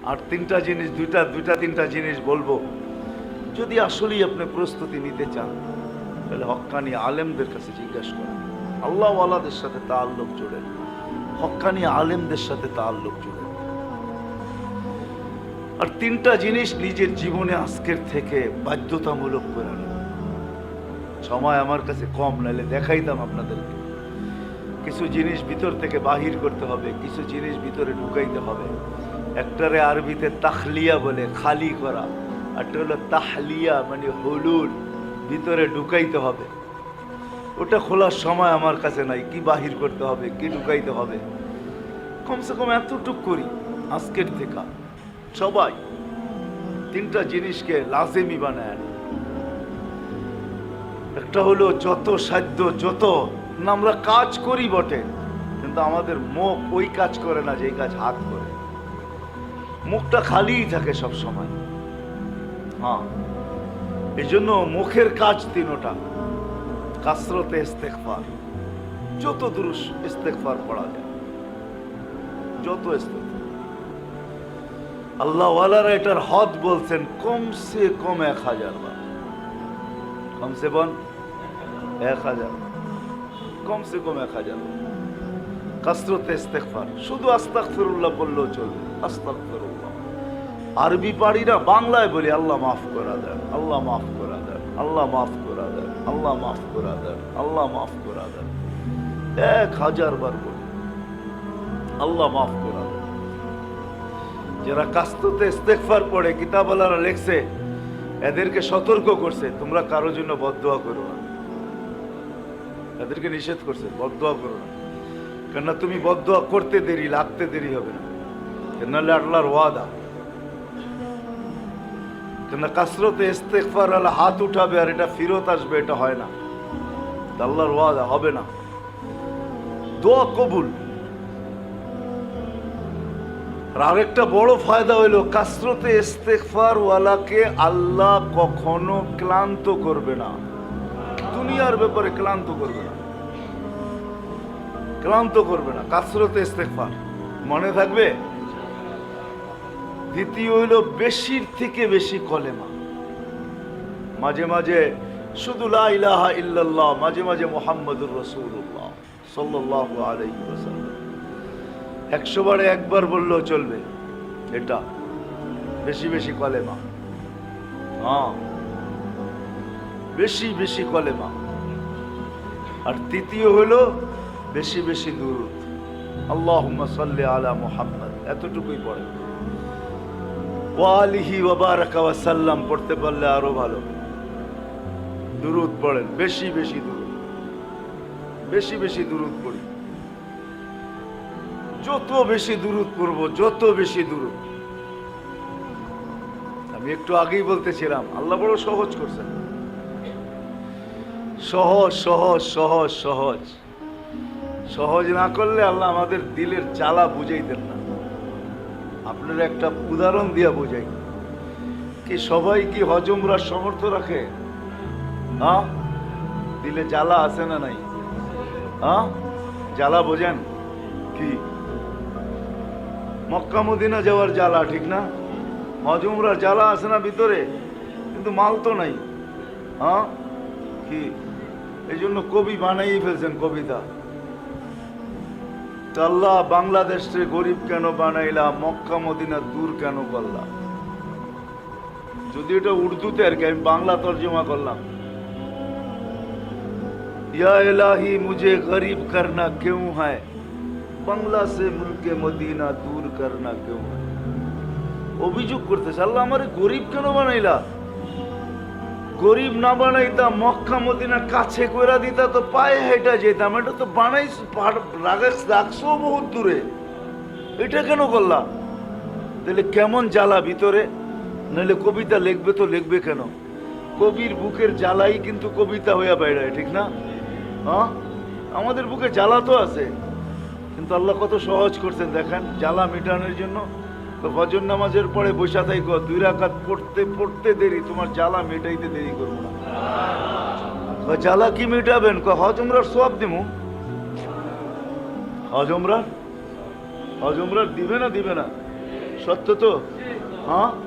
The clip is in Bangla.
আর তিনটা জিনিস, দুইটা তিনটা জিনিস বলবো। যদি আসলেই আপনি প্রস্তুতি নিতে চান তাহলে হক্কানি আলেমদের কাছে জিজ্ঞাসা করেন, আল্লাহওয়ালাদের সাথে তাআল্লুক জোড়েন, হক্কানি আলেমদের সাথে তাআল্লুক জোড়েন। আর তিনটা জিনিস নিজের জীবনে আজকের থেকে বাধ্যতামূলক করে নেন। সময় আমার কাছে কম, নাইলে দেখাইতাম আপনাদেরকে। কিছু জিনিস ভিতর থেকে বাহির করতে হবে, কিছু জিনিস ভিতরে ঢুকাইতে হবে। একটারে আরবিতে তাখলিয়া বলে, খালি করা, একটা হলো তাহলিয়া মানে হুলুল, ভিতরে ঢুকাইতে হবে। ওটা খোলার সময় আমার কাছে নাই, কি বাহির করতে হবে, কি ঢুকাইতে হবে। কমসে কম এতটুক করি আজকের থেকে সবাই, তিনটা জিনিসকে লাজেমি বানায়। একটা হলো যত সাধ্য, যত আমরা কাজ করি বটে, কিন্তু আমাদের মুখ ওই কাজ করে না যে কাজ হাত করে। মুখটা খালিই থাকে সব সময়। হ্যাঁ, এই জন্য মুখের কাজ তিনটা। কাসরতে ইস্তেগফার, যত দুরূদ ইস্তেগফার পড়া যায়, যত ইস্তেগফার। আল্লাহ ওয়ালারা এটার হদ বলছেন কমসে কম 1000 বার, কমসে কম 1000, কমসে কম 1000 বার কাসরতে ইস্তেগফার। শুধু আস্তাগফিরুল্লাহ বললেও চলবে, আস্তাগফিরুল্লাহ। আরবি পারি না, বাংলায় বলি আল্লাহ মাফ করা দেন, আল্লাহ মাফ করা দেন, আল্লাহ মাফ করা দেন, আল্লাহ মাফ করা দেন, আল্লাহ মাফ করা দেন। 1000 বার বলি আল্লাহ মাফ করা দেন। যারা কাসরতে ইস্তেগফার পড়ে, কিতাবওয়ালারা লেখছে, এদেরকে সতর্ক করছে, তোমরা কারোর জন্য বদদোয়া করো না। এদেরকে নিষেধ করছে, বদদোয়া করো না। কেননা তুমি বদদোয়া করতে দেরি, লাগতে দেরি হবে না, কেননা আল্লাহর ওয়াদা। কেননা কাসরতে ইস্তেগফার আল্লাহ হাত উঠাবে আর এটা ফিরত আসবে, এটা হয় না, আল্লাহর ওয়াদা হবে না। দোয়া কবুল। আর আরেকটা বড় ফায়দা হইল, কাসরতে ইস্তেগফার ওয়ালাকে আল্লাহ কখনো ক্লান্ত করবে না, দুনিয়ার ব্যাপারে ক্লান্ত করবে না, ক্লান্ত করবে না। কাসরতে ইস্তেগফার মনে থাকবে। দ্বিতীয় হইল বেশির থেকে বেশি কলেমা, মাঝে মাঝে শুধু লা ইলাহা ইল্লাল্লাহ, মাঝে মাঝে মুহাম্মাদুর রাসূলুল্লাহ সাল্লাল্লাহু আলাইহি ওয়াসাল্লাম। 100 বারে একবার বললেও চলবে, এটা বেশি বেশি কলেমা। হ্যাঁ, বেশি বেশি কলেমা। আর তৃতীয় হলো বেশি বেশি দুরূদ, আল্লাহুম্মা সাল্লি আলা মুহাম্মদ, এতটুকুই পড়ে। ওয়া আলিহি ওয়া বারাকা ওয়া সাল্লাম পড়তে পারলে আরো ভালো। দুরূদ পড়েন, বেশি বেশি দুরূদ, বেশি বেশি দুরূদ পড়ি। যত বেশি দুরূদ পড়ব, যত বেশি দুরূদ। আমি একটু আগেই বলতেছিলাম, আল্লাহ বড় সহজ করছেন। সহজ সহজ সহজ সহজ সহজ না করলে আল্লাহ আমাদের দিলের জ্বালা বুঝাইতেন না। আপনার একটা উদাহরণ দিয়া বুঝাই, কি সবাই কি হজমরার সমর্থ রাখে? হ্যাঁ, দিলে জ্বালা আছে না নাই? হ্যাঁ, জ্বালা বোঝেন কি? মক্কা মদিনা যাওয়ার জ্বালা, ঠিক না? হজমরার জ্বালা আছে না ভিতরে, কিন্তু মাল তো নাই। হ্যাঁ, কি এই জন্য কবি বানাই ফেলছেন কবিতা, আল্লাহ বাংলাদেশে গরিব কেন বানাইলা, মক্কা মদিনা দূর কেন করলা। যদি এটা উর্দুতে আর কি, আমি বাংলা তর্জমা করলাম, ইয়া ইলাহি মুঝে গরিব করনা क्यों है, বাংলা সে মুলকে মদিনা দূর করনা क्यों है। অভিযোগ করতেছে, আল্লাহ আমারে গরিব কেন বানাইলা? গরিব না বানাইতা, মক্কা মদিনা কাছে কইরা দিতা তো পায়ে হেঁটে যেতাম। এটা তো বানাইছ, রাখছো বহুত দূরে, এটা কেন করলা? তাহলে কেমন জ্বালা ভিতরে, নাহলে কবিতা লিখবে তো লিখবে কেন? কবির বুকের জ্বালাই কিন্তু কবিতা হইয়া বেড়ায়, ঠিক না? হ্যাঁ, আমাদের বুকে জ্বালা তো আছে, কিন্তু আল্লাহ কত সহজ করছেন দেখেন। জ্বালা মিটানোর জন্য তো ফজর নামাজের পরে বসা থাইকো, 2 রাকাত পড়তে পড়তে দেরি, তোমার জ্বালা মেটাইতে দেরি করবো না। জ্বালা কি মিটাবেন? হজমরার সওয়াব দিমু। হজমরার দিবে না? দিবে না, সত্য তো। হ্যাঁ